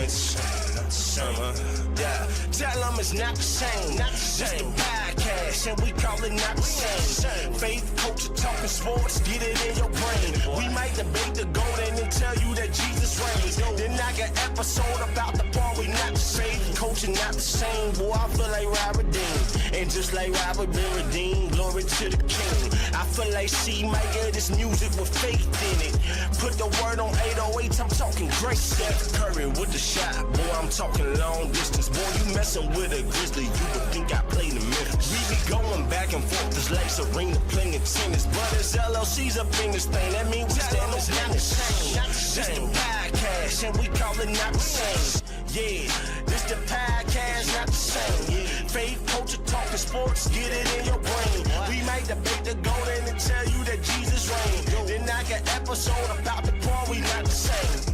Yeah, tell them it's not the same. This the podcast, and we call it not the same. Faith, culture, talking sports, get it in your brain. We might debate the golden and tell you that Jesus reigns. Then I got episode about the part we not the same. Culture not the same, boy, I feel like Robert Dean. And just like Robert been redeemed, glory to the King. I feel like C might get this music with faith in it. Put the word on 808, I'm talking great. Steph Curry with the shot, boy, I'm talking long distance. Boy, you messing with a Grizzly, you would think I played in Memphis. We be going back and forth, this like Serena playing tennis. But it's LLC's up in this thing, that means we stand on tennis. This the podcast, and we call it not the same. Yeah, this the podcast, not the same. Faith, culture, talking sports, get it in your brain. We might debate the golden and tell you that Jesus reigned. Then I got episode about the part we not the same.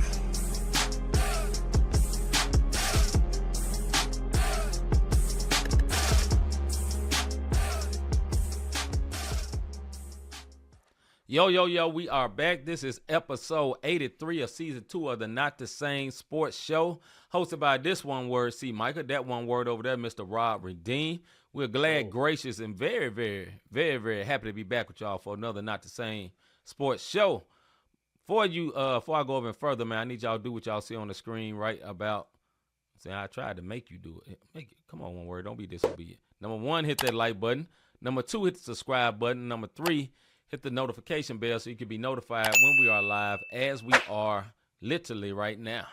Yo, we are back. This is episode 83 of season 2 of the Not the Same Sports Show, hosted by this one word, C. Micah, that one word over there, Mr. Rob Redeem. We're glad, gracious, and very, very, very, very happy to be back with y'all for another Not the Same Sports Show. Before I go even further, man, I need y'all to do what y'all see on the screen right about. See, I tried to make you do it. Come on, one word. Don't be disobedient. Number 1, hit that like button. Number 2, hit the subscribe button. Number 3, hit the notification bell so you can be notified when we are live, as we are literally right now.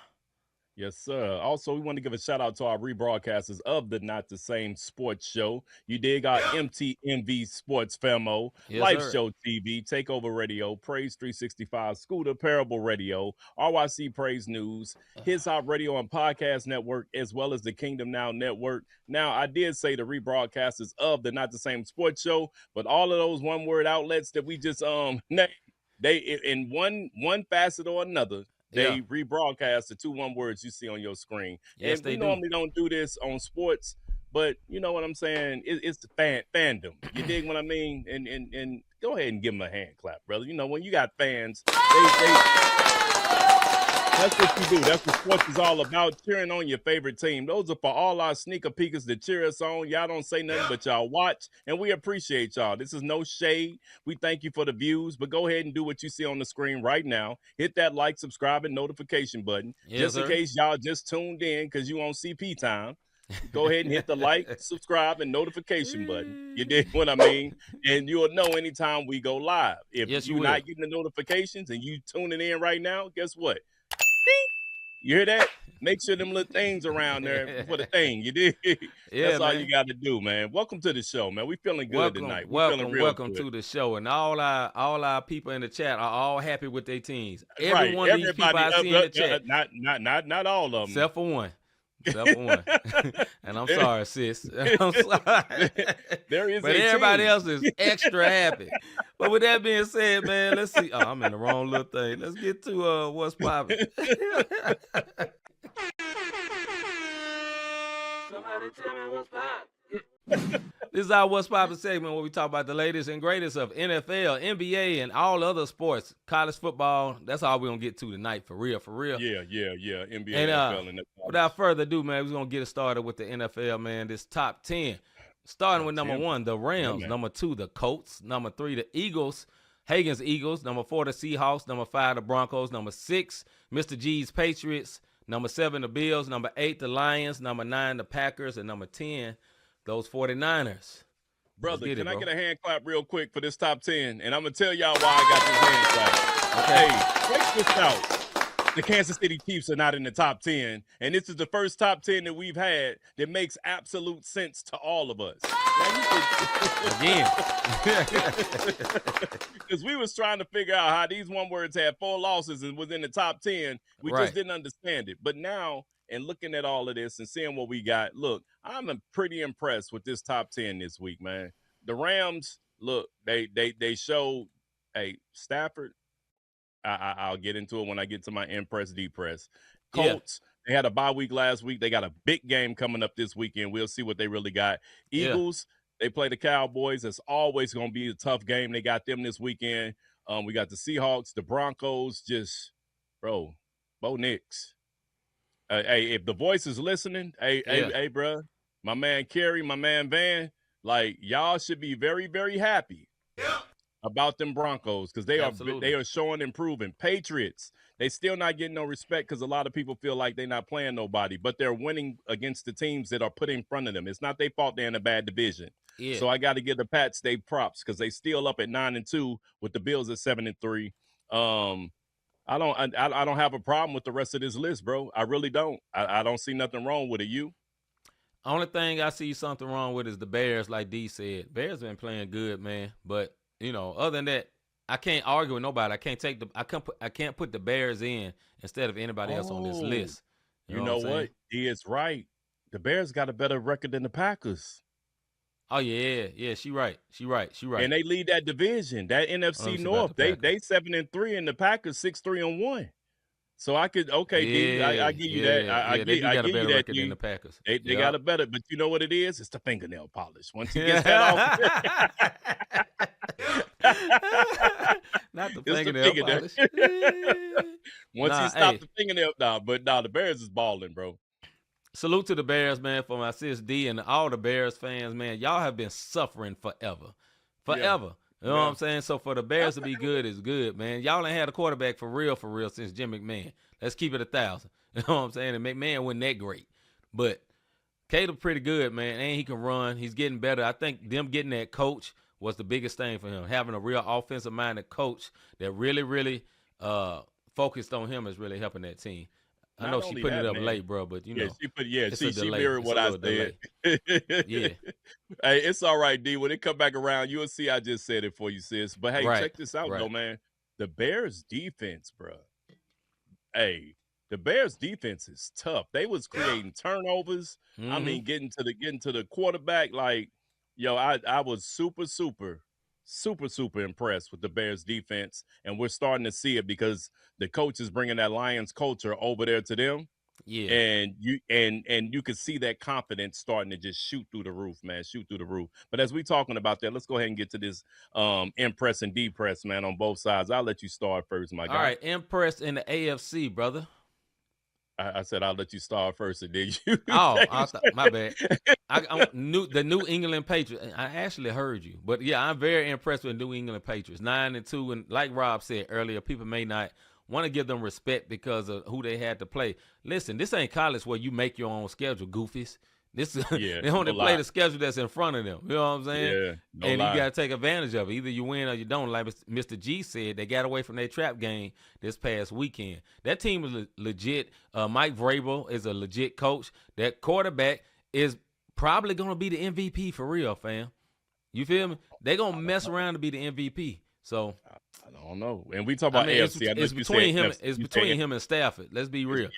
Yes, sir. Also, we want to give a shout out to our rebroadcasters of the Not the Same Sports Show. You dig our MTMV Sports Famo, Yes, Life sir. Show TV, Takeover Radio, Praise 365, Scooter Parable Radio, RYC Praise News, His Hop Radio and Podcast Network, as well as the Kingdom Now Network. Now, I did say the rebroadcasters of the Not the Same Sports Show, but all of those one-word outlets that we just named, they in one facet or another, they rebroadcast the 2 1-words you see on your screen. Yes, and they we do. normally don't do this on sports, but you know what I'm saying? It's the fandom. You dig what I mean? And go ahead and give them a hand clap, brother. You know, when you got fans, that's what you do. That's what sports is all about, cheering on your favorite team. Those are for all our sneaker peekers that cheer us on. Y'all don't say nothing, but y'all watch, and we appreciate y'all. This is no shade. We thank you for the views, but go ahead and do what you see on the screen right now. Hit that like, subscribe, and notification button. Yes, just in sir. case y'all just tuned in because you on CP time. Go ahead and hit the like, subscribe, and notification button. You dig what I mean? And you'll know anytime we go live. If Yes, you you're will. not getting the notifications and you tuning in right now, guess what? You hear that? Make sure them little things around there for the thing. You did. That's all man. you got to do, man. Welcome to the show, man. We feeling good tonight. We feeling real Welcome good. to the show. And all our people in the chat are all happy with their teams. Every Right. one of these people I see in the chat, not all of them. except for one. And I'm sorry, sis. I'm sorry. There is but a everybody team. else is extra happy. But with that being said, man, let's see. Oh, I'm in the wrong little thing. Let's get to what's popping. Somebody tell me what's popping. This is our What's Poppin' segment where we talk about the latest and greatest of NFL, NBA, and all other sports. College football, that's all we're going to get to tonight, for real. Yeah. NBA, And NFL, and without further ado, man, we're going to get it started with the NFL, man, this top 10. Starting with number 1, the Rams. Number 2, the Colts. Number 3, the Eagles. Hagen's Eagles. Number 4, the Seahawks. Number 5, the Broncos. Number 6, Mr. G's Patriots. Number 7, the Bills. Number 8, the Lions. Number 9, the Packers. And number 10, those 49ers. Brother, I get a hand clap real quick for this top 10? And I'm going to tell y'all why I got this hand clap. Okay. Hey, check this out. The Kansas City Chiefs are not in the top 10. And this is the first top 10 that we've had that makes absolute sense to all of us. Again. Because we was trying to figure out how these one words had 4 losses and was in the top 10. We just didn't understand it. But now, and looking at all of this and seeing what we got, look, I'm pretty impressed with this top 10 this week, man. The Rams, look, they showed, hey, Stafford, I'll get into it when I get to my impress, depress. Colts, they had a bye week last week. They got a big game coming up this weekend. We'll see what they really got. Eagles, they play the Cowboys. It's always going to be a tough game. They got them this weekend. We got the Seahawks, the Broncos, just, bro, Bo Nix. Hey, if the voice is listening, hey, bro, my man Kerry, my man Van, like y'all should be very, very happy about them Broncos because they are showing improving. Patriots, they still not getting no respect because a lot of people feel like they're not playing nobody, but they're winning against the teams that are put in front of them. It's not their fault they're in a bad division. Yeah. So I got to give the Pats they props because they still up at 9-2 with the Bills at 7-3. I don't have a problem with the rest of this list, bro. I really don't. I don't see nothing wrong with it. You? Only thing I see something wrong with is the Bears, like D said. Bears been playing good, man. But other than that, I can't argue with nobody. I can't put the Bears in instead of anybody else on this list. You know what? He is right. The Bears got a better record than the Packers. Oh yeah, she right. And they lead that division, that NFC North. They 7-3, and the Packers 6-3-1. So I could D. I give you that. I give you that record than the Packers. They got a better, but you know what it is? It's the fingernail polish. Once he gets that off, not the fingernail polish. Once he stopped the fingernail, the Bears is balling, bro. Salute to the Bears, man, for my sis D and all the Bears fans, man. Y'all have been suffering forever. Yeah. You know what I'm saying? So for the Bears to be good is good, man. Y'all ain't had a quarterback for real since Jim McMahon. Let's keep it 1,000. You know what I'm saying? And McMahon wasn't that great. But Caleb pretty good, man. And he can run. He's getting better. I think them getting that coach was the biggest thing for him. Having a real offensive-minded coach that really, really focused on him is really helping that team. I know she put it up late, bro, but she mirrored what I said. Yeah. Hey, it's all right, D. When it come back around, you'll see I just said it for you, sis. But hey, check this out, though, man. The Bears defense, bro. Hey, the Bears defense is tough. They was creating turnovers. Mm-hmm. I mean, getting to the quarterback. Like, I was super impressed with the Bears defense, and we're starting to see it because the coach is bringing that Lions culture over there to them. Yeah, and you can see that confidence starting to just shoot through the roof, man. But as we talking about that, let's go ahead and get to this impress and depress, man, on both sides. I'll let you start first, my guy. All right, impress in the AFC, brother. I said I'll let you start first, and then you. My bad. The New England Patriots. I actually heard you, but yeah, I'm very impressed with New England Patriots. 9-2, and like Rob said earlier, people may not want to give them respect because of who they had to play. Listen, this ain't college where you make your own schedule, goofies. This they only play the schedule that's in front of them. You know what I'm saying? Yeah, you got to take advantage of it. Either you win or you don't. Like Mr. G said, they got away from their trap game this past weekend. That team is legit. Mike Vrabel is a legit coach. That quarterback is probably going to be the MVP for real, fam. You feel me? They're going to mess around to be the MVP. So I don't know. And we talk about AFC. It's between him. It's between him and Stafford. Let's be real.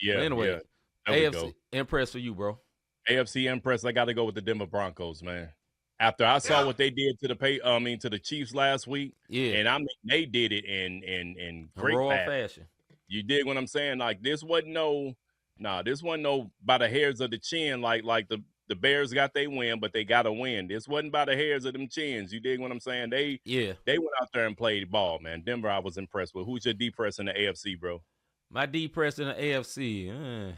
Yeah. But anyway, AFC impressed for you, bro. AFC impressed. I got to go with the Denver Broncos, man. After I saw what they did to the Chiefs last week, and I mean they did it in great fashion. You dig what I'm saying? Like this wasn't no by the hairs of the chin like the Bears got they win, but they got to win. This wasn't by the hairs of them chins. You dig what I'm saying? They went out there and played ball, man. Denver, I was impressed with. Who's your depress in the AFC, bro? My depress in the AFC,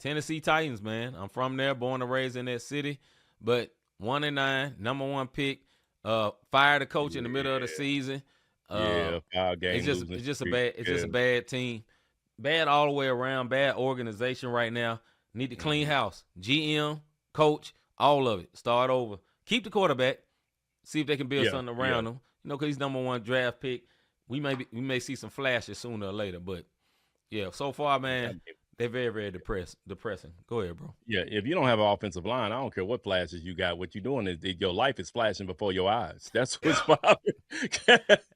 Tennessee Titans, man. I'm from there, born and raised in that city, but 1-9, number one pick. Fired the coach in the middle of the season. 5 games. It's just a bad team. Bad all the way around. Bad organization right now. Need to clean house. GM, coach, all of it. Start over. Keep the quarterback. See if they can build something around him. Because he's number one draft pick. We may see some flashes sooner or later, but so far, man. They're very, very depressing. Go ahead, bro. Yeah, if you don't have an offensive line, I don't care what flashes you got. What you're doing is your life is flashing before your eyes. That's what's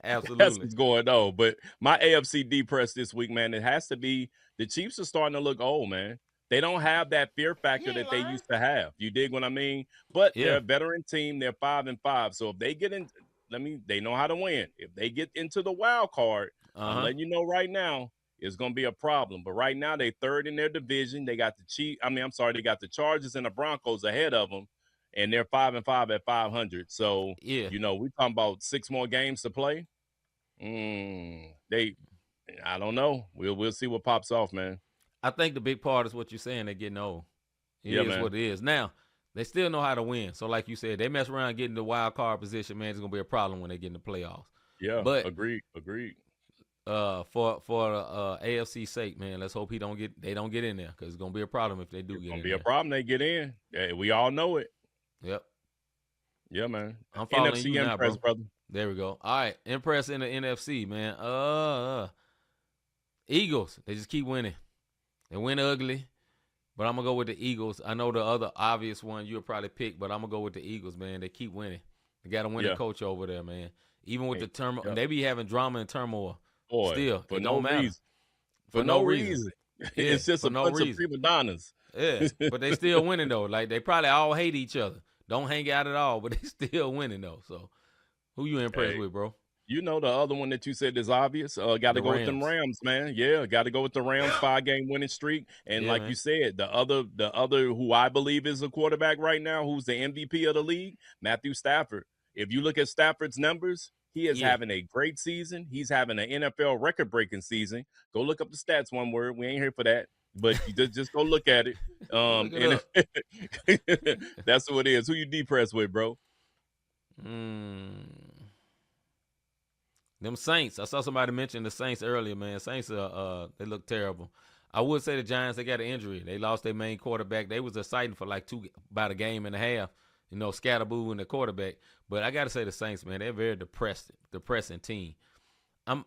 Absolutely. That's what's going on. But my AFC depress this week, man, it has to be the Chiefs are starting to look old, man. They don't have that fear factor that they used to have. You dig what I mean? But they're a veteran team. They're 5-5. So if they get in, they know how to win. If they get into the wild card, I'm letting you know right now, it's going to be a problem. But right now, they're third in their division. They got they got the Chargers and the Broncos ahead of them, and they're 5-5 at 500. So, we're talking about 6 more games to play. I don't know. We'll see what pops off, man. I think the big part is what you're saying. They're getting old. It is what it is. Now, they still know how to win. So, like you said, they mess around getting the wild card position, man, it's going to be a problem when they get in the playoffs. Yeah, but agreed. For AFC's sake, man, let's hope they don't get in there because it's going to be a problem if they do get in there. It's going to be a problem they get in. We all know it. Yep. Yeah, man. I'm following NFC you now, Impress, brother. There we go. All right, Impress in the NFC, man. Eagles, they just keep winning. They win ugly, but I'm going to go with the Eagles. I know the other obvious one you'll probably pick, but I'm going to go with the Eagles, man. They keep winning. They got a winning coach over there, man. Even with the turmoil, they be having drama and turmoil. Boy, still, for it no don't matter. reason. For no reason. It's just a bunch of prima donnas. Yeah, but they still winning, though. Like, they probably all hate each other. Don't hang out at all, but they still winning, though. So, who you impressed with, bro? You know the other one that you said is obvious. Got to go with them Rams, man. Yeah, got to go with the Rams 5-game winning streak. And like you said, the other who I believe is a quarterback right now, who's the MVP of the league, Matthew Stafford. If you look at Stafford's numbers, he is having a great season. He's having an NFL record-breaking season. Go look up the stats, one word. We ain't here for that. But you just go look at it. That's what it is. Who you depressed with, bro? Them Saints. I saw somebody mention the Saints earlier, man. Saints, they look terrible. I would say the Giants, they got an injury. They lost their main quarterback. They was exciting for like about a game and a half. You know, Scatterboo and the quarterback. But I got to say the Saints, man, they're a very depressing team. I'm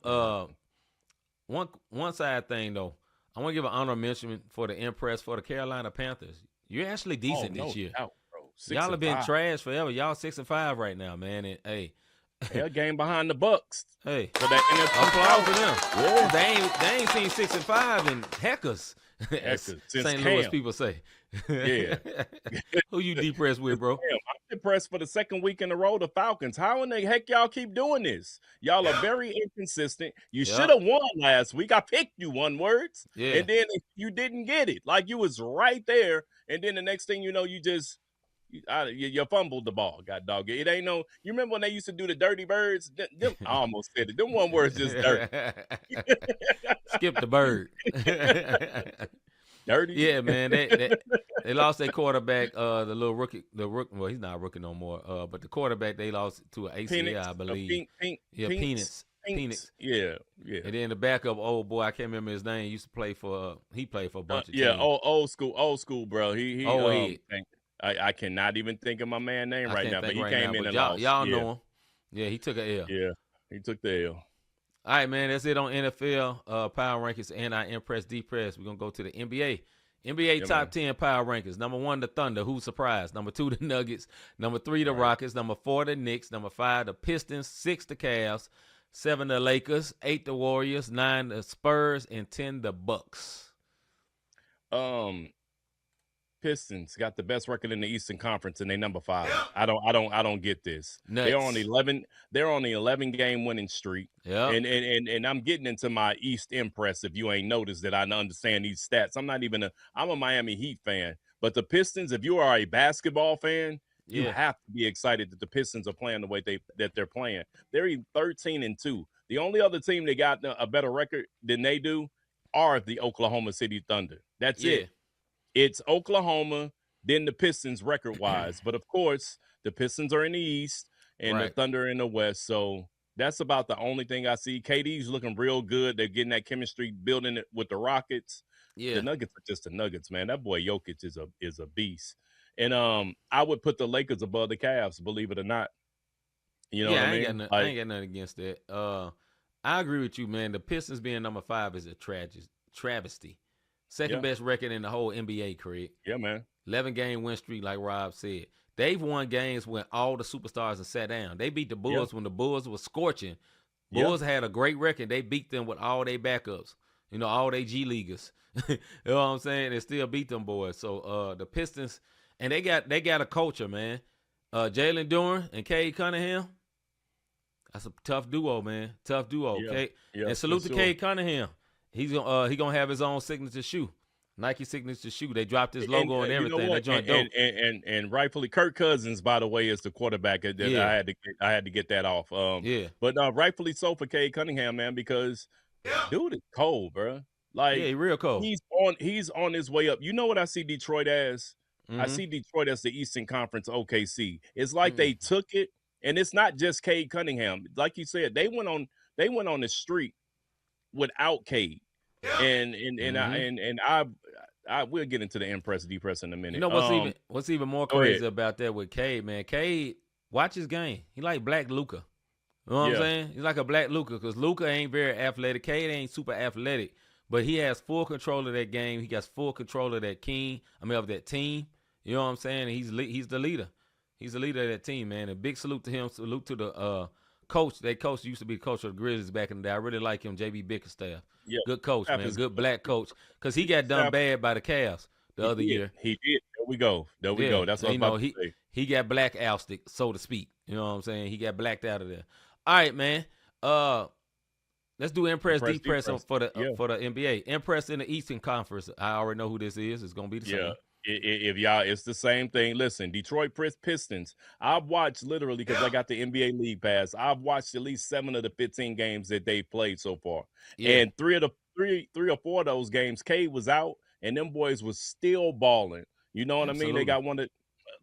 one side thing, though. I want to give an honor mention for the Impress for the Carolina Panthers. You're actually decent this year. Doubt, bro. Y'all have been trash forever. Y'all 6-5 right now, man. And, hey. They're game behind the Bucks. Hey, for that applause for them. Yeah. They ain't seen 6-5 in heckers. As St. Louis people say. Yeah. Who you depressed with, bro? Damn, I'm depressed for the second week in a row. The Falcons. How in the heck y'all keep doing this? Y'all are very inconsistent. You should have won last week. I picked you one words, and then you didn't get it. Like you was right there, and then the next thing you know, you just. You fumbled the ball, god dog. It ain't no. You remember when they used to do the dirty birds? I almost said it. Them one word's just dirty. Skip the bird. Dirty. Yeah, man. They lost their quarterback. The rookie. Well, he's not a rookie no more. But the quarterback they lost to an ACL, I believe. Penix. Yeah. And then the backup, old boy, I can't remember his name. He played for a bunch of teams. Old school, bro. I cannot even think of my man's name right now, but he came in and lost. Y'all know him. Yeah, he took an L. Yeah, he took the L. All right, man, that's it on NFL Power Rankings and I Impress Depress. We're going to go to the NBA. NBA top 10 Power Rankings. Number 1, the Thunder. Who's surprised? Number 2, the Nuggets. Number 3, the Rockets. Number 4, the Knicks. Number 5, the Pistons. 6, the Cavs. 7, the Lakers. 8, the Warriors. 9, the Spurs. And 10, the Bucks. Pistons got the best record in the Eastern Conference and they number 5. I don't get this. Nuts. They're on the 11-game winning streak. Yeah. And I'm getting into my East Impress if you ain't noticed that I understand these stats. I'm a Miami Heat fan, but the Pistons, if you are a basketball fan, you have to be excited that the Pistons are playing the way that they're playing. They're 13-2. The only other team that got a better record than they do are the Oklahoma City Thunder. That's it. It's Oklahoma, then the Pistons record-wise. But, of course, the Pistons are in the East and the Thunder in the West. So that's about the only thing I see. KD's looking real good. They're getting that chemistry, building it with the Rockets. Yeah. The Nuggets are just the Nuggets, man. That boy Jokic is a beast. And I would put the Lakers above the Cavs, believe it or not. You know what I mean? I ain't got nothing against that. I agree with you, man. The Pistons being number 5 is a travesty. Second best record in the whole NBA, Craig. Yeah, man. 11-game win streak, like Rob said. They've won games when all the superstars have sat down. They beat the Bulls when the Bulls was scorching. Bulls had a great record. They beat them with all their backups, all their G Leaguers. You know what I'm saying? They still beat them boys. So the Pistons, and they got a culture, man. Jalen Duren and Cade Cunningham. That's a tough duo, man. Tough duo. Okay. Yeah, and salute to Cade Cunningham. He's gonna have his own signature shoe, Nike signature shoe. They dropped his logo and everything. That joint dope. And rightfully, Kirk Cousins, by the way, is the quarterback. That I had to get that off. But rightfully so for Cade Cunningham, man, because dude is cold, bro. Like Yeah, he real cold. He's on his way up. You know what I see Detroit as? I see Detroit as the Eastern Conference OKC. It's like they took it, and it's not just Cade Cunningham. Like you said, they went on the street without Cade. I we'll get into the impress depress in a minute. You know what's even more crazy about that with Cade, man? Cade, watch his game. He like Black Luka. You know what I'm saying? He's like a Black Luka, because Luka ain't very athletic. Cade ain't super athletic, but he has full control of that game. He got full control of that of that team. You know what I'm saying? He's the leader. He's the leader of that team, man. A big salute to him. Salute to the coach. That coach used to be the coach of the Grizzlies back in the day. I really like him, JB Bickerstaff. Yeah. Good coach, man. Good black coach. Because he got done bad by the Cavs the other year. He did. There we go. That's what I'm about to say. He got black ousted, so to speak. You know what I'm saying? He got blacked out of there. All right, man. Let's do impress depress for the NBA. Impress in the Eastern Conference. I already know who this is. It's gonna be the same. If y'all, it's the same thing. Listen, Detroit Pistons. I've watched literally, because I got the NBA League Pass. I've watched at least 7 of the 15 games that they've played so far, and three or four of those games, Cade was out, and them boys was still balling. You know what I mean? They got one of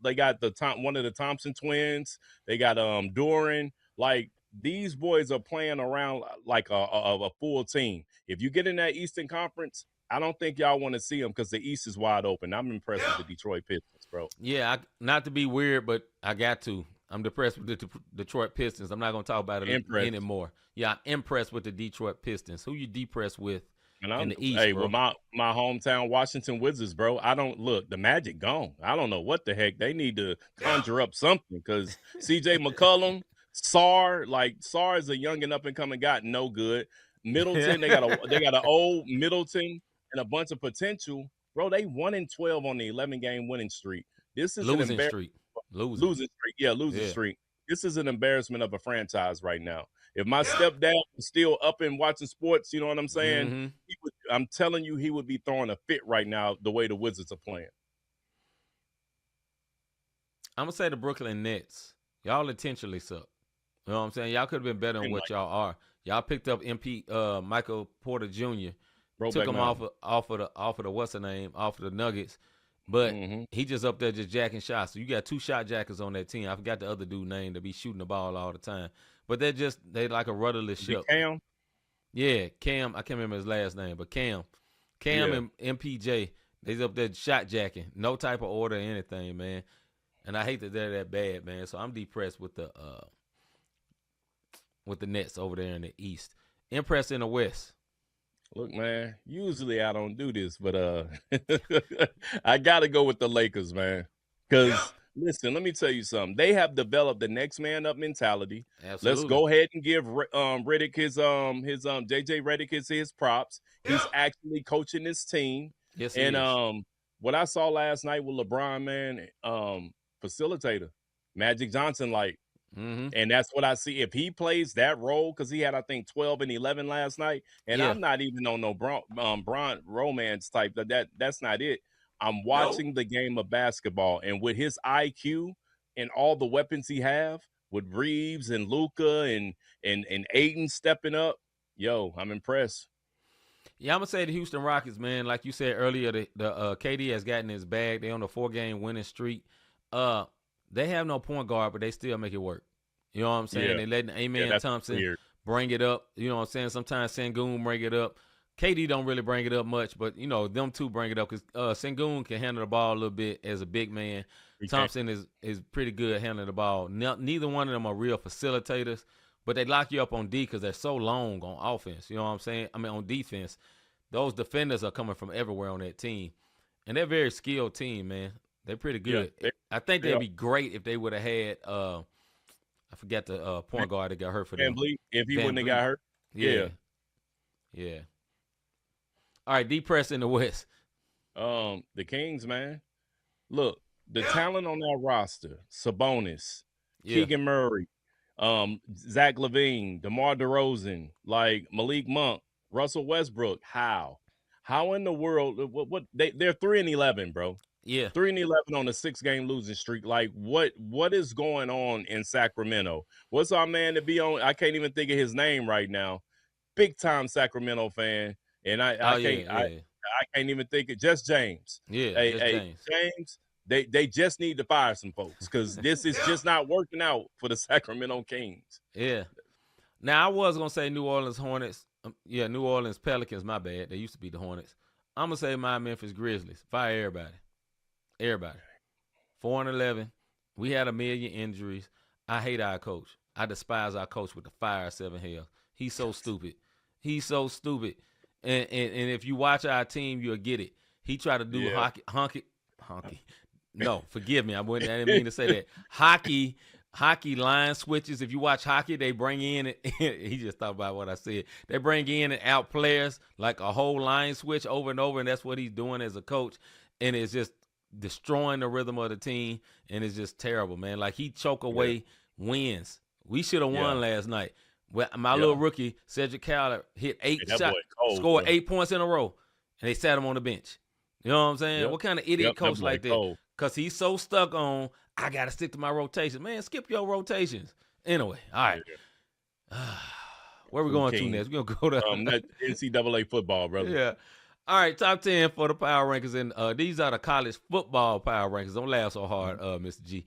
the Thompson twins. They got Doran. Like, these boys are playing around like a full team. If you get in that Eastern Conference, I don't think y'all want to see them, because the East is wide open. I'm impressed with the Detroit Pistons, bro. Yeah, not to be weird, but I got to. I'm depressed with the Detroit Pistons. I'm not going to talk about it anymore. Yeah, I'm impressed with the Detroit Pistons. Who you depressed with in the East, bro? Well, my hometown Washington Wizards, bro. The Magic gone. I don't know what the heck. They need to conjure up something, because CJ McCollum, Sarr is a young and up and coming guy, no good. Middleton, they got an old Middleton and a bunch of potential, bro. They 1-12 on the 11-game winning streak. This is losing streak. Losing streak. This is an embarrassment of a franchise right now. If my stepdad was still up and watching sports, you know what I'm saying? I'm telling you, he would be throwing a fit right now the way the Wizards are playing. I'm gonna say the Brooklyn Nets. Y'all intentionally suck. You know what I'm saying? Y'all could have been better than what y'all are. Y'all picked up Michael Porter Jr. Took him off of the what's the name, off of the Nuggets, but he just up there just jacking shots. So you got 2 shot jackers on that team. I forgot the other dude's name to be shooting the ball all the time. But they like a rudderless ship. Cam? Yeah, Cam. I can't remember his last name, but Cam and MPJ, they's up there shot jacking. No type of order or anything, man. And I hate that they're that bad, man. So I'm depressed with the Nets over there in the East. Impressed in the West. Look, man, usually I don't do this, but I got to go with the Lakers, man. Because, listen, let me tell you something. They have developed the next man up mentality. Absolutely. Let's go ahead and give Redick his JJ Redick his props. He's actually coaching this team. Yes, and what I saw last night with LeBron, man, facilitator, Magic Johnson, like. And that's what I see. If he plays that role, because he had, I think, 12 and 11 last night, and I'm not even on no Bron romance type. That's not it. I'm watching the game of basketball, and with his IQ and all the weapons he have, with Reeves and Luka and Aiden stepping up, I'm impressed. Yeah, I'm gonna say the Houston Rockets, man. Like you said earlier, the KD has gotten his bag. They on a 4-game winning streak. They have no point guard, but they still make it work. You know what I'm saying? They letting Amen Thompson bring it up. You know what I'm saying? Sometimes Sengun bring it up. KD don't really bring it up much, but, them two bring it up, because Sengun can handle the ball a little bit as a big man. Thompson is pretty good at handling the ball. Neither one of them are real facilitators, but they lock you up on D because they're so long on offense. You know what I'm saying? I mean, on defense. Those defenders are coming from everywhere on that team. And they're a very skilled team, man. They're pretty good. I think they'd be great if they would have had I forgot the point guard that got hurt for them. If he wouldn't have got hurt. Yeah. All right, depress in the West. The Kings, man. Look, the talent on that roster: Sabonis, Keegan Murray, Zach LaVine, DeMar DeRozan, like Malik Monk, Russell Westbrook. How in the world? What they're 3-11, bro. Yeah, 3-11 on a 6-game losing streak. Like, what is going on in Sacramento? What's our man to be on? I can't even think of his name right now. Big time Sacramento fan. and Yeah, I yeah. can't even think of just James. Yeah, just Hey, James. James, they just need to fire some folks because this is just not working out for the Sacramento Kings. Yeah. Now I was gonna say New Orleans Hornets. New Orleans Pelicans. My bad. They used to be the Hornets. I'm gonna say my Memphis Grizzlies. Fire everybody. Everybody. 4-11. We had a million injuries. I hate our coach. I despise our coach with the fire 7 hell. He's so stupid. He's so stupid. And if you watch our team, you'll get it. He tried to do honky. No, forgive me. I didn't mean to say that. Hockey line switches. If you watch hockey, they bring in he just thought about what I said. They bring in and out players like a whole line switch over and over, and that's what he's doing as a coach. And it's just destroying the rhythm of the team, and it's just terrible, man. Like he choke away wins. We should have won last night. Well, my little rookie Cedric Cowler hit 8 shots, scored 8 points in a row, and they sat him on the bench. You know what I'm saying? What kind of idiot coach like that? Because he's so stuck on, I got to stick to my rotations. Man, skip your rotations. Anyway, all right. Where we going to next? We're going to go to NCAA football, brother. Yeah. All right, top 10 for the power rankings. And these are the college football power rankings. Don't laugh so hard, Mr. G.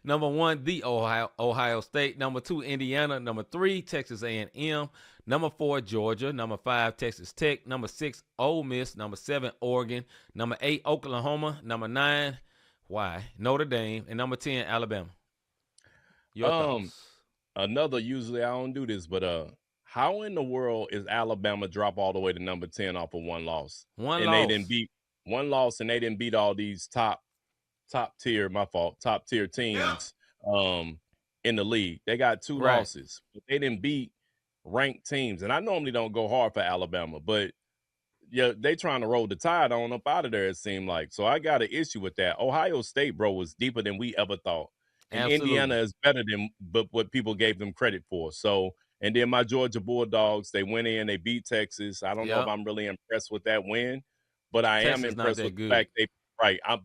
Number 1, the Ohio State. Number 2, Indiana. Number 3, Texas A&M. Number 4, Georgia. Number 5, Texas Tech. Number 6, Ole Miss. Number 7, Oregon. Number 8, Oklahoma. Number 9, Notre Dame. And number 10, Alabama. Your thoughts? Usually I don't do this, but how in the world is Alabama drop all the way to number 10 off of one loss? They didn't beat one loss, and they didn't beat all these top tier teams in the league. They got 2 losses, but they didn't beat ranked teams. And I normally don't go hard for Alabama, but they trying to roll the tide on up out of there, it seemed like. So I got an issue with that. Ohio State, bro, was deeper than we ever thought. And Absolutely. Indiana is better than what people gave them credit for. So, and then my Georgia Bulldogs, they went in, they beat Texas. I don't know if I'm really impressed with that win, but I am impressed with the fact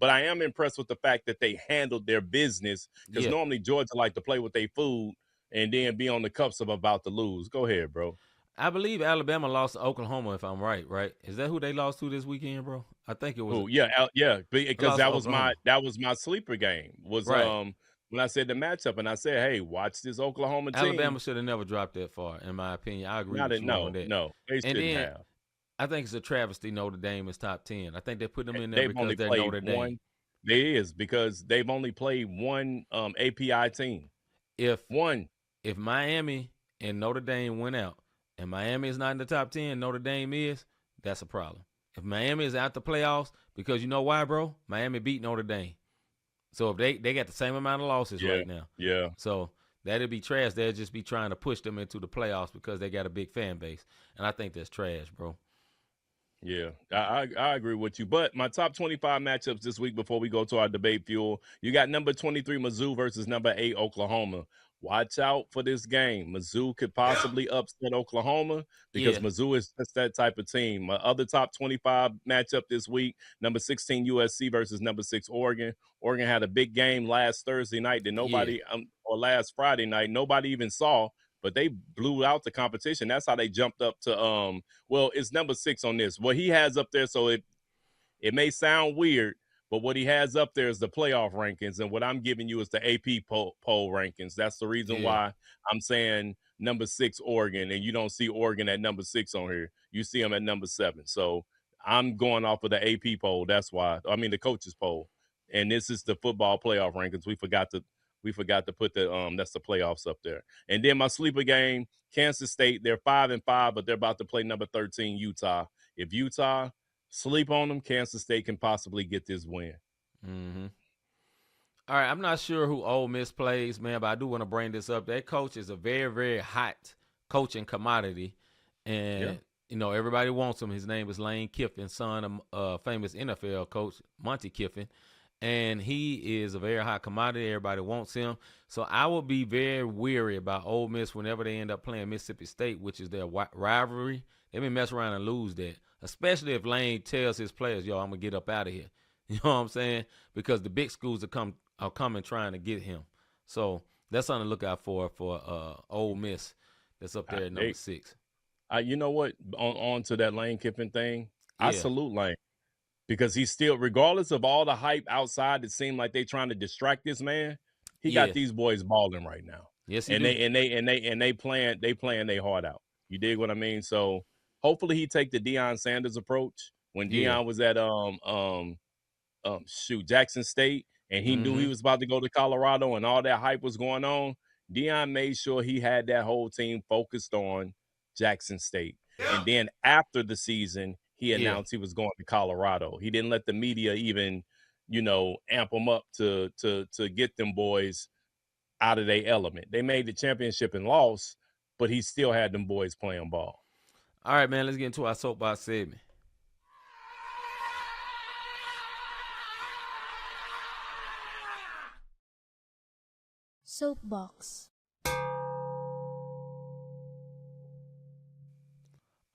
but I am impressed with the fact that they handled their business, because normally Georgia like to play with their food and then be on the cups of about to lose. Go ahead, bro. I believe Alabama lost to Oklahoma, if I'm right? Is that who they lost to this weekend, bro? I think it was. Because that was my sleeper game. When I said the matchup, and I said, hey, watch this Oklahoma team. Alabama should have never dropped that far, in my opinion. I agree with you on that. No, they shouldn't have. I think it's a travesty Notre Dame is top 10. I think they put them in there because they're Notre Dame. It is, because they've only played one API team. If Miami and Notre Dame went out, and Miami is not in the top 10, Notre Dame is, that's a problem. If Miami is out the playoffs, because you know why, bro? Miami beat Notre Dame. So if they got the same amount of losses right now. Yeah. So that'd be trash. They'll just be trying to push them into the playoffs because they got a big fan base. And I think that's trash, bro. Yeah, I agree with you. But my top 25 matchups this week before we go to our debate fuel, you got number 23 Mizzou versus number 8 Oklahoma. Watch out for this game. Mizzou could possibly upset Oklahoma because Mizzou is just that type of team. My other top 25 matchup this week, number 16 USC versus number 6 Oregon. Oregon had a big game last Thursday night that or last Friday night, nobody even saw, but they blew out the competition. That's how they jumped up to it's number 6 on this. What he has up there, so it may sound weird, but what he has up there is the playoff rankings, and what I'm giving you is the AP poll rankings. That's the reason why I'm saying number 6 Oregon, and you don't see Oregon at number 6 on here. You see them at number 7. So I'm going off of the AP poll. That's why. I mean the coaches poll, and this is the football playoff rankings. We forgot to put the that's the playoffs up there. And then my sleeper game, Kansas State. They're 5-5, but they're about to play number 13 Utah. If Utah sleep on them, Kansas State can possibly get this win. Mm-hmm. All right, I'm not sure who Ole Miss plays, man, but I do want to bring this up. That coach is a very, very hot coaching commodity, and everybody wants him. His name is Lane Kiffin, son of famous NFL coach Monty Kiffin, and he is a very hot commodity. Everybody wants him, so I will be very weary about Ole Miss whenever they end up playing Mississippi State, which is their rivalry. They may mess around and lose that. Especially if Lane tells his players, I'm going to get up out of here. You know what I'm saying? Because the big schools are coming trying to get him. So that's something to look out for Ole Miss that's up there at number 6. You know what? On to that Lane Kiffin thing. I Yeah, salute Lane because he's still, regardless of all the hype outside, it seemed like they trying to distract this man. He got yeah. these boys balling right now, Yes, he and do. they playing their heart out. You dig what I mean? So hopefully he take the Deion Sanders approach when Yeah. Deion was at Jackson State, and he knew he Mm-hmm. was about to go to Colorado, and all that hype was going on. Deion made sure he had that whole team focused on Jackson State, and then after the season, he Yeah. announced he was going to Colorado. He didn't let the media even, amp them up to get them boys out of their element. They made the championship and lost, but he still had them boys playing ball. All right, man. Let's get into our soapbox segment. Soapbox.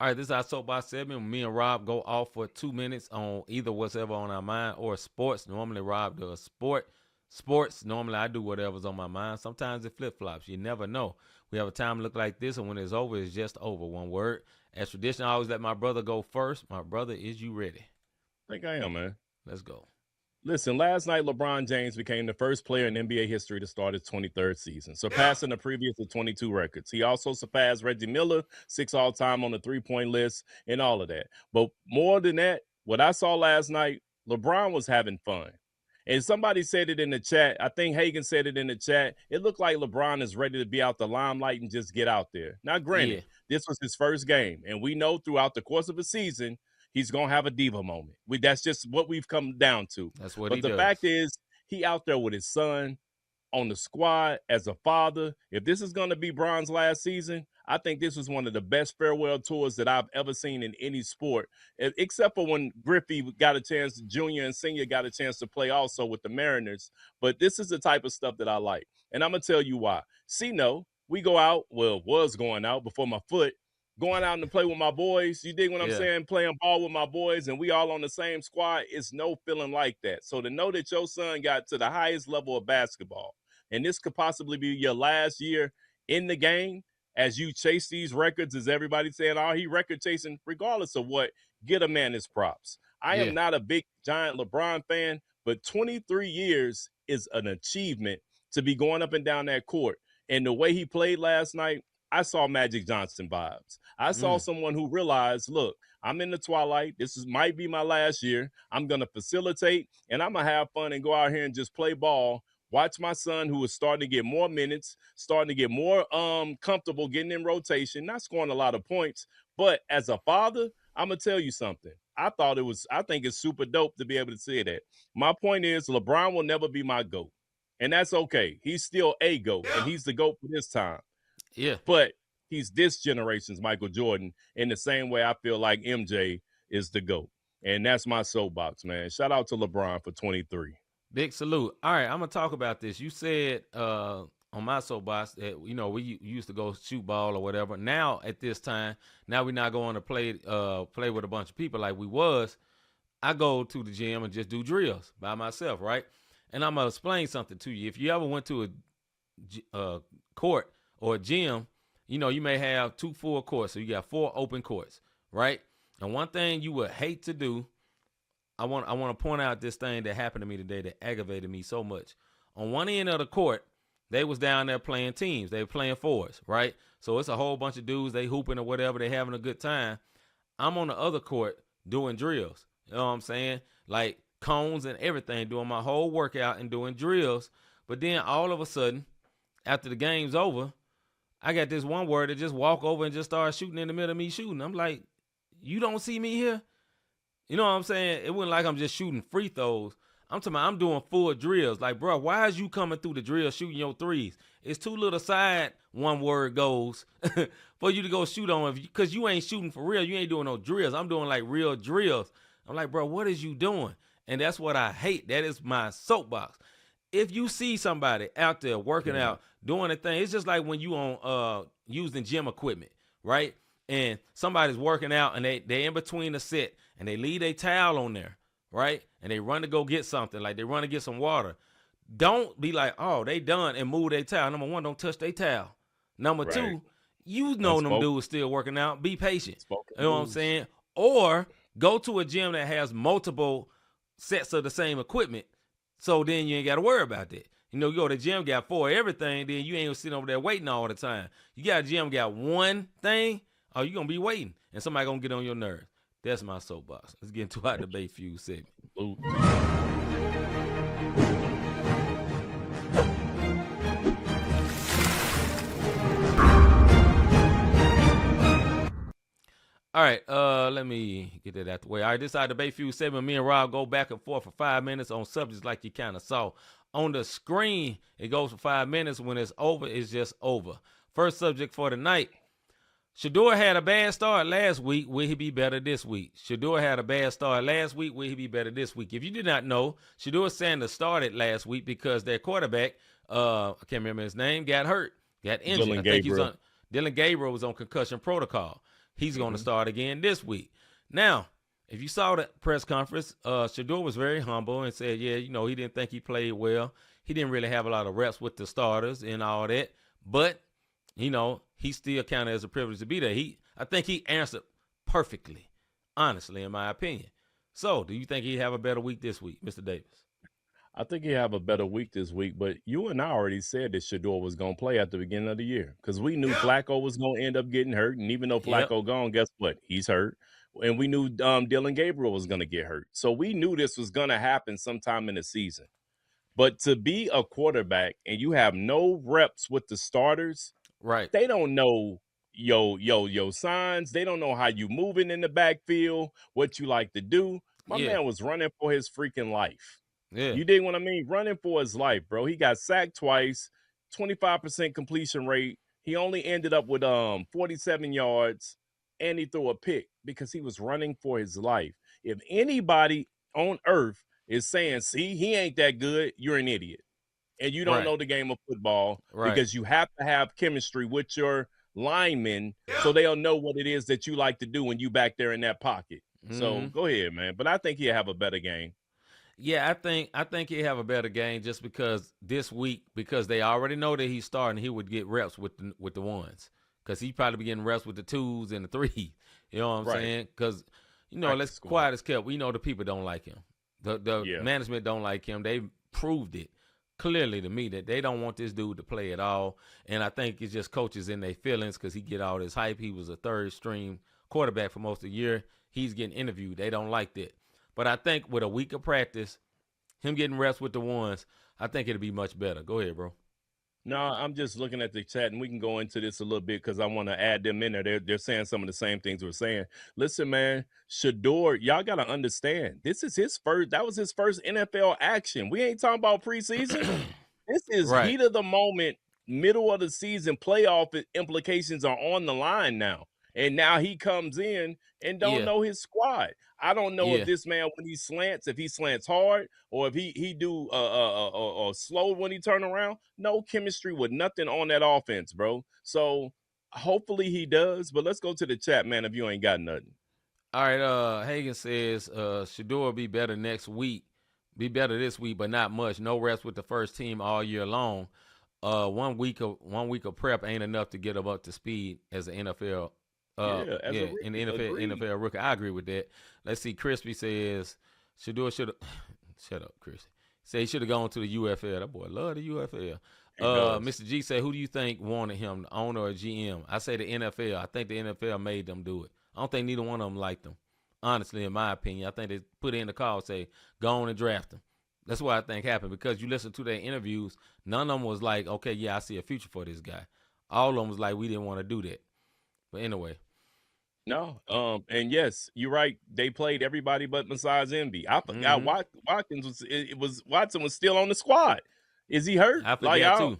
All right, this is our soapbox segment. Me and Rob go off for 2 minutes on either whatever on our mind or sports. Normally, Rob does sports. Normally, I do whatever's on my mind. Sometimes it flip-flops. You never know. We have a time look like this, and when it's over, it's just over. One word. As tradition, I always let my brother go first. My brother, is you ready? I think I am, man. Let's go. Listen, last night LeBron James became the first player in NBA history to start his 23rd season, surpassing the previous 22 records. He also surpassed Reggie Miller, 6 all-time on the three-point list, and all of that. But more than that, what I saw last night, LeBron was having fun. And somebody said it in the chat. I think Hagan said it in the chat. It looked like LeBron is ready to be out the limelight and just get out there. Now, granted, This was his first game, and we know throughout the course of a season, he's going to have a diva moment. That's just what we've come down to. That's what but he the does. fact is, he out there with his son on the squad as a father. If this is going to be Bron's last season, I think this was one of the best farewell tours that I've ever seen in any sport, except for when Griffey got a chance, Junior and Senior got a chance to play also with the Mariners. But this is the type of stuff that I like. And I'm going to tell you why. We go out, was going out before my foot, going out and play with my boys. You dig what I'm saying? Playing ball with my boys, and we all on the same squad. It's no feeling like that. So to know that your son got to the highest level of basketball, and this could possibly be your last year in the game as you chase these records, as everybody's saying, he record chasing, regardless of what, get a man his props. I am not a big, giant LeBron fan, but 23 years is an achievement to be going up and down that court. And the way he played last night, I saw Magic Johnson vibes. I saw someone who realized, look, I'm in the twilight. Might be my last year. I'm going to facilitate, and I'm going to have fun and go out here and just play ball. Watch my son, who is starting to get more minutes, starting to get more comfortable getting in rotation, not scoring a lot of points. But as a father, I'm going to tell you something. I think it's super dope to be able to say that. My point is, LeBron will never be my GOAT. And that's okay. He's still a GOAT, and he's the GOAT for this time. Yeah. But he's this generation's Michael Jordan in the same way I feel like MJ is the GOAT. And that's my soapbox, man. Shout out to LeBron for 23. Big salute. All right, I'm going to talk about this. You said on my soapbox that, we used to go shoot ball or whatever. Now, at this time, now we're not going to play with a bunch of people like we was. I go to the gym and just do drills by myself, right? And I'm going to explain something to you. If you ever went to a court or a gym, you may have 2 full courts. So you got 4 open courts, right? And one thing you would hate to do, I want to point out this thing that happened to me today that aggravated me so much. On one end of the court, they was down there playing teams. They were playing fours, right? So it's a whole bunch of dudes, they hooping or whatever, they having a good time. I'm on the other court doing drills. You know what I'm saying? Like cones and everything, doing my whole workout and doing drills. But then all of a sudden, after the game's over, I got this one word that just walk over and just start shooting in the middle of me shooting. I'm like, you don't see me here? You know what I'm saying? It wasn't like I'm just shooting free throws. I'm talking about I'm doing full drills. Like, bro, why is you coming through the drill shooting your threes? It's too little side one word goes for you to go shoot on, because you ain't shooting for real. You ain't doing no drills. I'm doing like real drills. I'm like, bro, what is you doing? And that's what I hate. That is my soapbox. If you see somebody out there working out, doing a thing, it's just like when you on using gym equipment, right? And somebody's working out and they in between the set and they leave a towel on there, right? And they run to go get something, like they run to get some water. Don't be like, oh, they done, and move their towel. Number one, don't touch their towel. Number two, You know them dudes still working out. Be patient. You know what I'm saying? Or go to a gym that has multiple sets of the same equipment, so then you ain't got to worry about that. You go to the gym, got 4 everything, then you ain't gonna sit over there waiting all the time. You got a gym, got 1 thing, or you gonna be waiting, and somebody gonna get on your nerves. That's my soapbox. Let's get into our debate fuse segment. All right, let me get that out the way. All right, this is our debate fuse segment. Me and Rob go back and forth for 5 minutes on subjects like you kind of saw. On the screen, it goes for 5 minutes. When it's over, it's just over. First subject for tonight. Shedeur had a bad start last week. Will he be better this week? Shedeur had a bad start last week. Will he be better this week? If you did not know, Shedeur Sanders started last week because their quarterback, I can't remember his name, got hurt, got injured. Dylan Gabriel was on concussion protocol. He's going to start again this week. Now, if you saw the press conference, Shedeur was very humble and said, yeah, he didn't think he played well. He didn't really have a lot of reps with the starters and all that. But, he still counted as a privilege to be there. I think he answered perfectly, honestly, in my opinion. So, do you think he'd have a better week this week, Mr. Davis? I think he'll have a better week this week, but you and I already said that Shedeur was going to play at the beginning of the year because we knew Flacco was going to end up getting hurt. And even though Flacco gone, guess what? He's hurt. And we knew Dylan Gabriel was going to get hurt. So we knew this was going to happen sometime in the season. But to be a quarterback and you have no reps with the starters, right? They don't know your signs. They don't know how you moving in the backfield, what you like to do. My man was running for his freaking life. Yeah. You dig what I mean? Running for his life, bro. He got sacked twice, 25% completion rate. He only ended up with 47 yards, and he threw a pick because he was running for his life. If anybody on earth is saying, see, he ain't that good, you're an idiot. And you don't know the game of football because you have to have chemistry with your linemen so they'll know what it is that you like to do when you back there in that pocket. So go ahead, man. But I think he'll have a better game. Yeah, I think he'll have a better game just because this week, because they already know that he's starting, he would get reps with the ones. Because he probably be getting reps with the 2s and the 3s. You know what I'm saying? Because, let's quiet as kept. We know the people don't like him. The management don't like him. They proved it clearly to me that they don't want this dude to play at all. And I think it's just coaches in their feelings because he get all this hype. He was a 3rd-string quarterback for most of the year. He's getting interviewed. They don't like that. But I think with a week of practice, him getting reps with the ones, I think it'll be much better. Go ahead, bro. No, I'm just looking at the chat, and we can go into this a little bit because I want to add them in there. They're saying some of the same things we're saying. Listen, man, Shedeur, y'all got to understand, this is his first. That was his first NFL action. We ain't talking about preseason. This is heat of the moment, middle of the season. Playoff implications are on the line now. And now he comes in and don't know his squad. I don't know if this man, when he slants, if he slants hard or if he do slow when he turn around. No chemistry with nothing on that offense, bro. So hopefully he does. But let's go to the chat, man, if you ain't got nothing. All right, Hagen says Shedeur will be better next week. Be better this week, but not much. No reps with the first team all year long. 1 week of prep ain't enough to get him up to speed as an NFL. In the NFL rookie. I agree with that. Let's see. Crispy says Shedeur should have. Shut up, Crispy. Say he should have gone to the UFL. That boy love the UFL. Mr. G said, who do you think wanted him, the owner or GM? I say the NFL. I think the NFL made them do it. I don't think neither one of them liked them. Honestly, in my opinion, I think they put in the call, say, go on and draft him. That's what I think happened because you listen to their interviews, none of them was like, okay, yeah, I see a future for this guy. All of them was like, we didn't want to do that. But anyway. No, and yes, you're right. They played everybody but besides Envy. I forgot Watson was still on the squad. Is he hurt? I forgot too.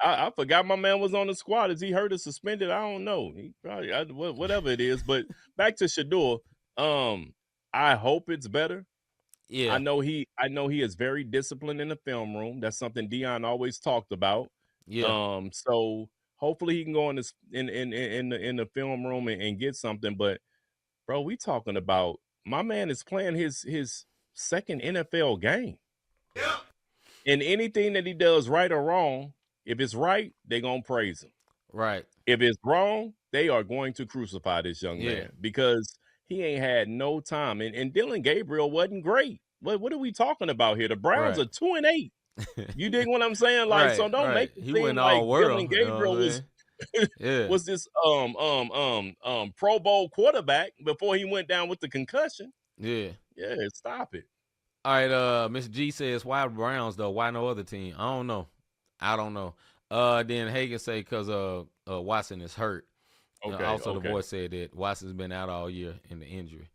I forgot my man was on the squad. Is he hurt or suspended? I don't know. He probably whatever it is. But back to Shedeur. I hope it's better. Yeah, I know he is very disciplined in the film room. That's something Dion always talked about. Yeah. So hopefully he can go in the film room and get something. But bro, we talking about my man is playing his second NFL game. Yeah. And anything that he does right or wrong, if it's right, they're gonna praise him. Right. If it's wrong, they are going to crucify this young man because he ain't had no time. And Dylan Gabriel wasn't great. What are we talking about here? The Browns Right. are 2-8. You dig what I'm saying? Like, so Right, don't make right. it He seem went like all Dylan world, you know what Gabriel I'm saying? Yeah. was this Pro Bowl quarterback before he went down with the concussion. Yeah. Yeah, stop it. All right, Mr. G says, why Browns though? Why no other team? I don't know. Then Hagan say because Watson is hurt. Okay. Also, okay. the voice said that Watson's been out all year in the injury.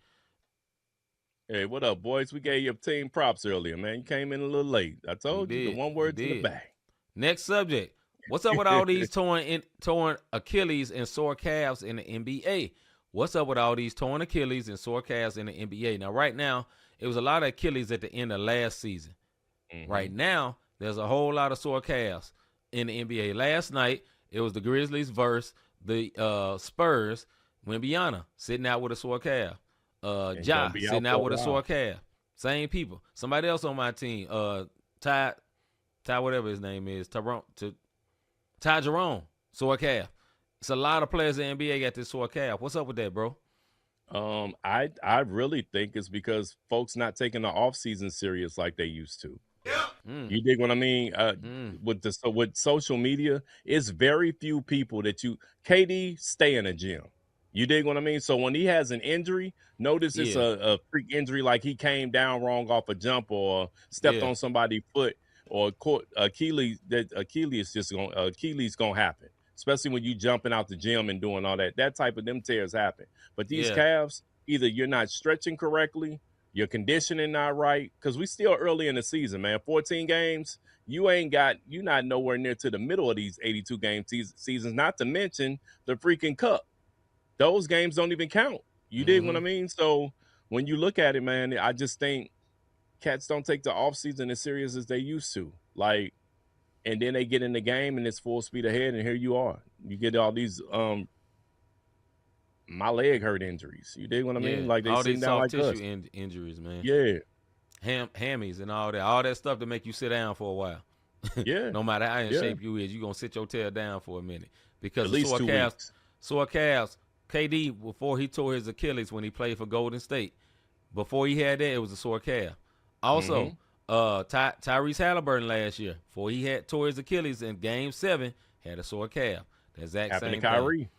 Hey, what up, boys? We gave you team props earlier, man. You came in a little late. I told you the one word's in the back. Next subject. What's up with all these torn Achilles and sore calves in the NBA? What's up with all these torn Achilles and sore calves in the NBA? Now, right now, it was a lot of Achilles at the end of last season. Mm-hmm. Right now, there's a whole lot of sore calves in the NBA. Last night, it was the Grizzlies versus the Spurs. Wembanyama sitting out with a sore calf. Ja sitting out with a sore calf. Same people. Somebody else on my team. Ty, whatever his name is. Ty Jerome, sore calf. It's a lot of players in the NBA got this sore calf. What's up with that, bro? I really think it's because folks not taking the offseason serious like they used to. Yeah. You dig what I mean? With social media, it's very few people that KD stay in a gym. You dig what I mean? So when he has an injury, notice it's a freak injury, like he came down wrong off a jump or stepped on somebody's foot or caught Achilles. That Achilles gonna happen, especially when you jumping out the gym and doing all that. That type of them tears happen. But these calves, either you're not stretching correctly, your conditioning not right, because we still early in the season, man. 14 games, you're not nowhere near to the middle of these 82 game seasons. Not to mention the freaking cup. Those games don't even count. You dig what I mean? So when you look at it, man, I just think cats don't take the offseason as serious as they used to. Like, and then they get in the game and it's full speed ahead, and here you are. You get all these my leg hurt injuries. You dig what I mean? Like they all sitting these down soft like tissue injuries, man. Yeah. Hammies and all that stuff to make you sit down for a while. Yeah. No matter how in shape you is, you're gonna sit your tail down for a minute. Because at least 2 weeks. Sore calves. KD, before he tore his Achilles when he played for Golden State, before he had that, it was a sore calf. Also, Tyrese Halliburton last year, before he tore his Achilles in Game 7, had a sore calf. The exact happened same to Kyrie. thing.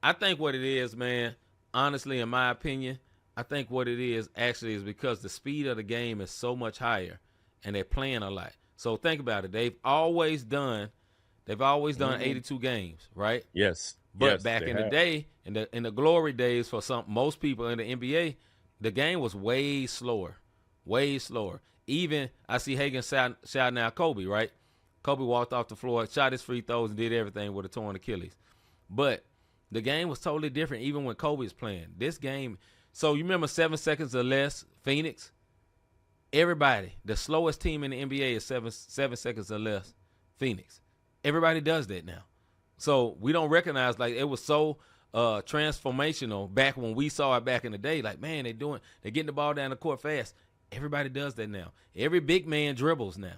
I think what it is, man, honestly, in my opinion, I think what it is actually is because the speed of the game is so much higher, and they're playing a lot. So think about it. They've always done 82 games, right? Yes. But back in the day, in the glory days for most people in the NBA, the game was way slower. Even I see Hagan shouting out Kobe, right? Kobe walked off the floor, shot his free throws, and did everything with a torn Achilles. But the game was totally different even when Kobe was playing. This game, so you remember 7 seconds or less, Phoenix? Everybody, the slowest team in the NBA is 7 seconds or less, Phoenix. Everybody does that now. So we don't recognize, like, it was so transformational back when we saw it back in the day. Like, man, they're getting the ball down the court fast. Everybody does that now. Every big man dribbles now.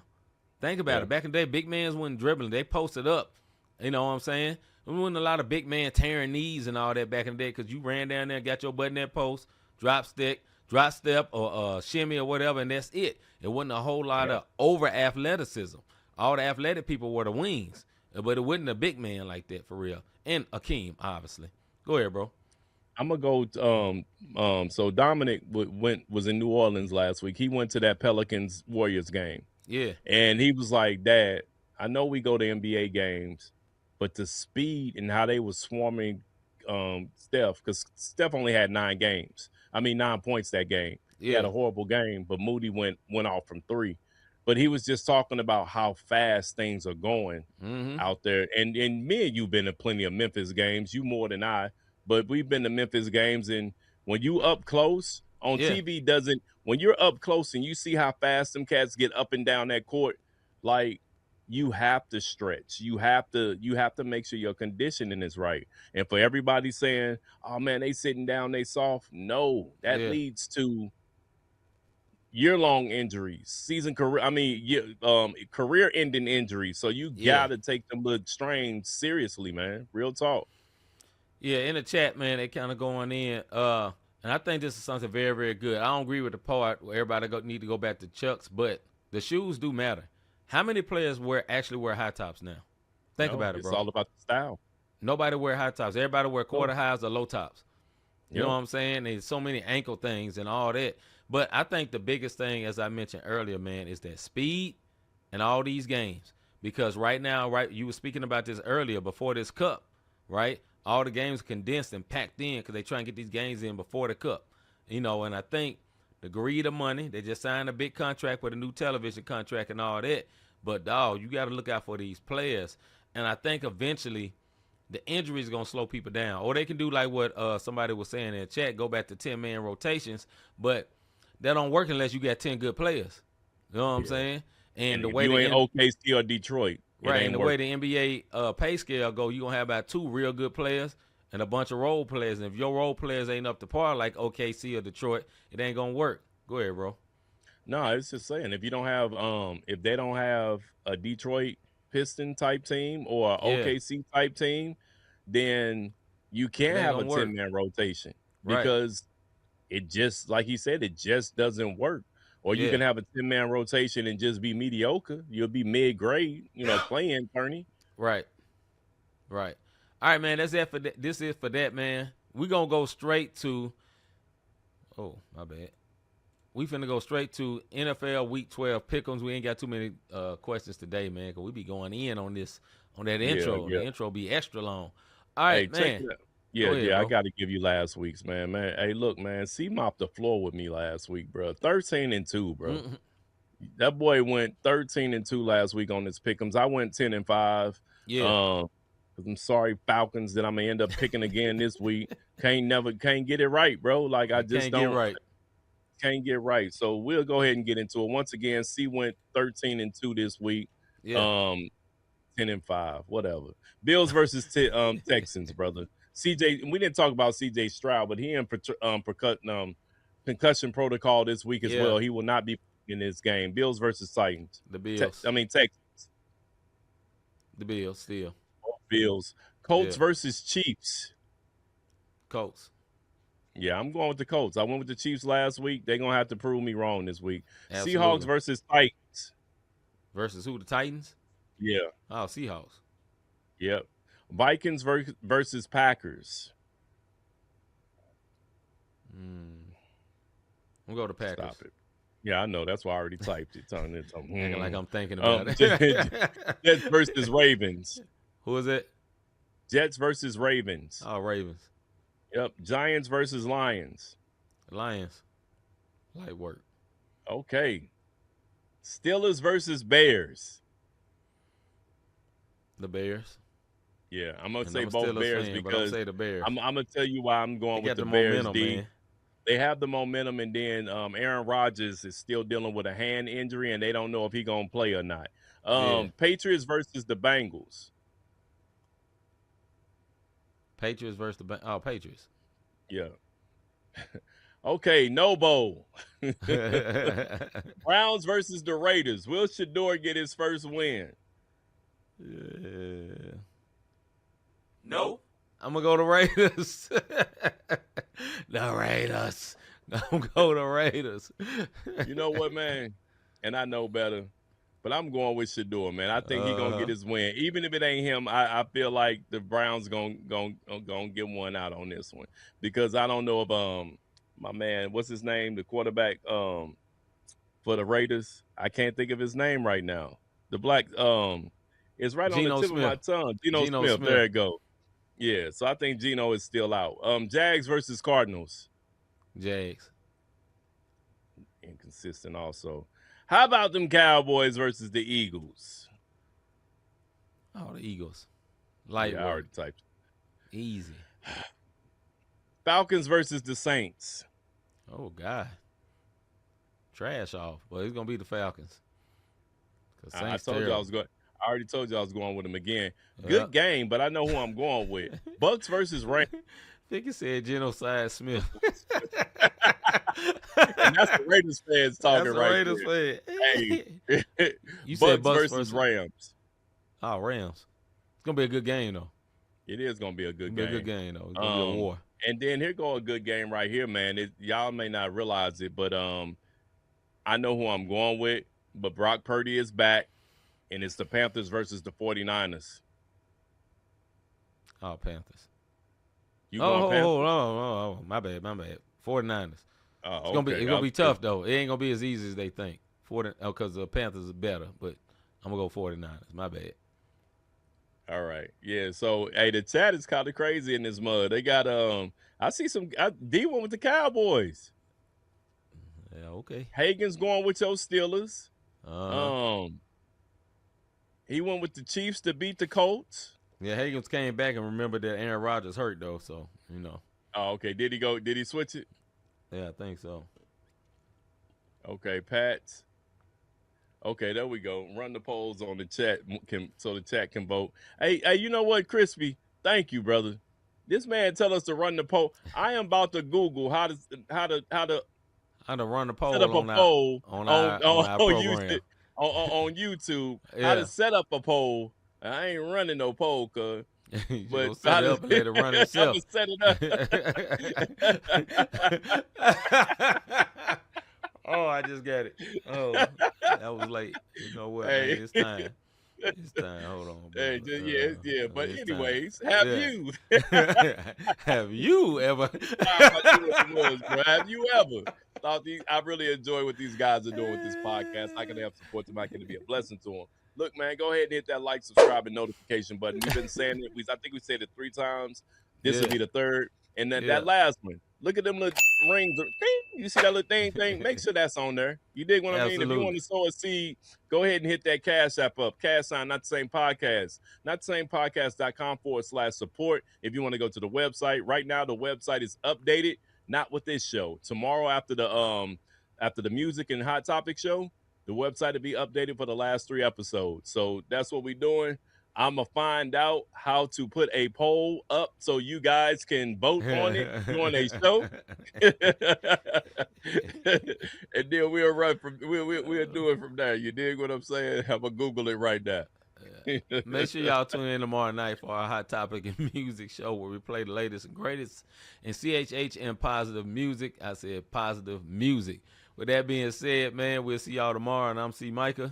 Think about it. Back in the day, big mans wasn't dribbling. They posted up. You know what I'm saying? There wasn't a lot of big man tearing knees and all that back in the day because you ran down there, got your butt in that post, drop step, or shimmy or whatever, and that's it. It wasn't a whole lot of over athleticism. All the athletic people were the wings. But it wasn't a big man like that for real. And Akeem, obviously. Go ahead, bro. I'm gonna go. So Dominic was in New Orleans last week. He went to that Pelicans Warriors game. Yeah. And he was like, "Dad, I know we go to NBA games, but the speed and how they was swarming Steph, because Steph only had 9 points that game. He had a horrible game, but Moody went off from 3. But he was just talking about how fast things are going out there. And me and you've been to plenty of Memphis games, you more than I, but we've been to Memphis games. And when you up close on TV, when you're up close and you see how fast them cats get up and down that court, like, you have to stretch. You have to make sure your conditioning is right. And for everybody saying, oh man, they sitting down, they soft. No, that leads to year-long injuries, career-ending injuries. So you gotta take them little strains seriously, man. Real talk. Yeah, in the chat, man, they kind of going in. And I think this is something very, very good. I don't agree with the part where everybody need to go back to Chucks, but the shoes do matter. How many players actually wear high tops now? Think about it, bro. It's all about the style. Nobody wear high tops. Everybody wear quarter highs or low tops. You know what I'm saying? There's so many ankle things and all that. But I think the biggest thing, as I mentioned earlier, man, is that speed and all these games. Because right now, you were speaking about this earlier before this cup, right? All the games condensed and packed in because they try and get these games in before the cup. You know, and I think the greed of money, they just signed a big contract with a new television contract and all that. But, dog, you got to look out for these players. And I think eventually the injuries are going to slow people down. Or they can do like what somebody was saying in the chat, go back to 10-man rotations. But that don't work unless you got 10 good players. You know what I'm saying? And the way you ain't OKC or Detroit. Right, and the way the NBA pay scale go, you're going to have about 2 real good players and a bunch of role players. And if your role players ain't up to par like OKC or Detroit, it ain't going to work. Go ahead, bro. No, it's just saying, if you don't have if they don't have a Detroit Piston type team or an OKC type team, then you can't have a 10-man rotation because it just, like he said, it just doesn't work. Or you can have a 10-man rotation and just be mediocre. You'll be mid-grade, playing, Bernie. Right. All right, man, that's it for that. This is for that, man. We're going to go straight to – oh, my bad. We finna go straight to NFL Week 12 pick'ems. We ain't got too many questions today, man, because we be going in on that intro. The intro be extra long. All right, man. I got to give you last week's, man. Hey, look, man, C mopped the floor with me last week, bro. 13-2, bro. Mm-hmm. That boy went 13-2 last week on his pick'ems. I went 10-5. Yeah. I'm sorry, Falcons, that I'm gonna end up picking again this week. Can't get it right, bro. Like I just don't. Can't get right. So we'll go ahead and get into it. Once again, C went 13-2 this week. Yeah. 10-5, whatever. Bills versus Texans, brother. CJ, we didn't talk about CJ Stroud, but he in concussion protocol this week as well. He will not be in this game. Bills versus Titans. The Bills. Texans. The Bills still. Bills. Colts versus Chiefs. Colts. Yeah, I'm going with the Colts. I went with the Chiefs last week. They're going to have to prove me wrong this week. Absolutely. Seahawks versus Titans. Versus who? The Titans? Yeah. Oh, Seahawks. Yep. Vikings versus Packers. We'll go to Packers. Stop it. Yeah, I know. That's why I already typed it. Acting like I'm thinking about it. Jets versus Ravens. Who is it? Jets versus Ravens. Oh, Ravens. Yep. Giants versus Lions. Lions. Light work. Okay. Steelers versus Bears. The Bears. Yeah, I'm gonna say both Bears because say the Bears. I'm gonna tell you why I'm going with the Bears. They have the momentum, and then Aaron Rodgers is still dealing with a hand injury, and they don't know if he's gonna play or not. Patriots versus the Bengals. Patriots versus the Patriots. Yeah. Okay, no bowl. Browns versus the Raiders. Will Shador get his first win? Yeah. No. I'm going to go to Raiders. The Raiders. I'm going to go to Raiders. You know what, man? And I know better, but I'm going with Shador, man. I think he's going to get his win. Even if it ain't him, I feel like the Browns going to get one out on this one because I don't know if my man, what's his name, the quarterback for the Raiders, I can't think of his name right now. The black it's right on the tip of my tongue. Geno Smith. There you go. Yeah, so I think Geno is still out. Jags versus Cardinals. Jags. Inconsistent also. How about them Cowboys versus the Eagles? Oh, the Eagles. Light work. I already typed. Easy. Falcons versus the Saints. Oh, God. Trash off. But it's going to be the Falcons. I told you I was going. I already told you I was going with them again. Good game, but I know who I'm going with. Bucks versus Rams. I think you said Genocide Smith. And that's the Raiders fans talking right Raiders there. You Bucks said Bucks versus Rams. Oh, Rams. It's going to be a good game, though. It is gonna be a good It'll game. be a good game though. It's gonna be a war. And then here go a good game right here, man. Y'all may not realize it, but I know who I'm going with. But Brock Purdy is back, and it's the Panthers versus the 49ers. Oh, Panthers. You going Panthers? Oh, my bad. 49ers. Oh, it's gonna be tough though. It ain't gonna be as easy as they think. Because the Panthers are better, but I'm gonna go 49ers. My bad. All right. Yeah. So hey, the chat is kind of crazy in this mud. They got I see some D went with the Cowboys. Yeah, okay. Hagen's going with your Steelers. Uh-huh. He went with the Chiefs to beat the Colts. Yeah, Hagen's came back and remembered that Aaron Rodgers hurt though, so you know. Oh, okay. Did he switch it? Yeah, I think so. Okay, Pats. Okay, there we go. Run the polls on the chat so the chat can vote. Hey, you know what, Crispy? Thank you, brother. This man tell us to run the poll. I am about to Google how to run the poll set up a poll on our program. on YouTube. Yeah. How to set up a poll. I ain't running no poll, cuz. But set it up and let it run itself. I'm set it up. Oh, I just got it. Oh, that was late. You know what, man? It's time. It's time. Hold on. Hey, yeah. But anyways, time. you have you ever have you ever thought I really enjoy what these guys are doing with this podcast. I can help support them. I can be a blessing to them. Look, man, go ahead and hit that like, subscribe, and notification button. We've been saying it. I think we said it 3 times. This will be the third. And then that last one. Look at them little rings. You see that little thing? Make sure that's on there. You dig what I mean? If you want to sow a seed, go ahead and hit that Cash App up. Cash sign, Not the Same Podcast. NotTheSamePodcast.com/support. If you want to go to the website. Right now, the website is updated. Not with this show. Tomorrow after the music and hot topic show, the website will be updated for the last 3 episodes. So that's what we're doing. I'm going to find out how to put a poll up so you guys can vote on it during a show. And then we'll do it from there. You dig what I'm saying? I'm going to Google it right now. Make sure y'all tune in tomorrow night for our Hot Topic and Music show where we play the latest and greatest in CHH and positive music. I said positive music. With that being said, man, we'll see y'all tomorrow, and I'm C. Micah.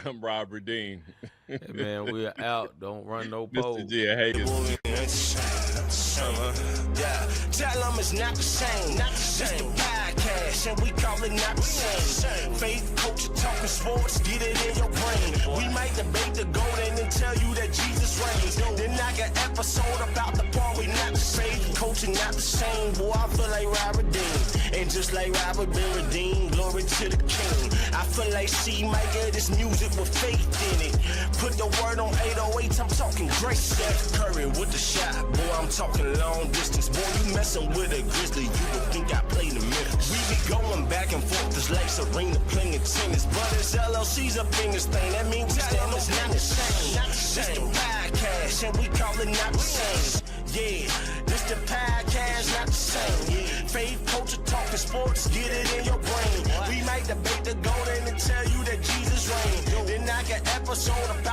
I'm Robert Dean. Hey, man, we're out. Don't run no polls. Mr. G, Hagen. Tell them it's not the same. It's the podcast, and we call it not the same. Faith, culture, talking sports, get it in your brain. We might debate the golden and tell you that Jesus reigns. Then like an episode about the part we not the same. Culture not the same. Boy, I feel like Robert Dean. And just like Robert been redeemed, glory to the King. I feel like C. Micah, this music with faith in it. Put the word on 808, I'm talking great Steph Curry with the shot. Boy, I'm talking long distance. Boy, you messing with a Grizzly, you would think I played in Memphis. We be going back and forth, this like Serena playing tennis. But it's LLC's up in this thing, that means we stand it's not the same. This the podcast, and we call it not the same. Yeah, this the podcast, not the same. Yeah. Faith, culture, talking sports, get it in your brain. We might debate the golden and tell you that Jesus reigns. Then I got episode of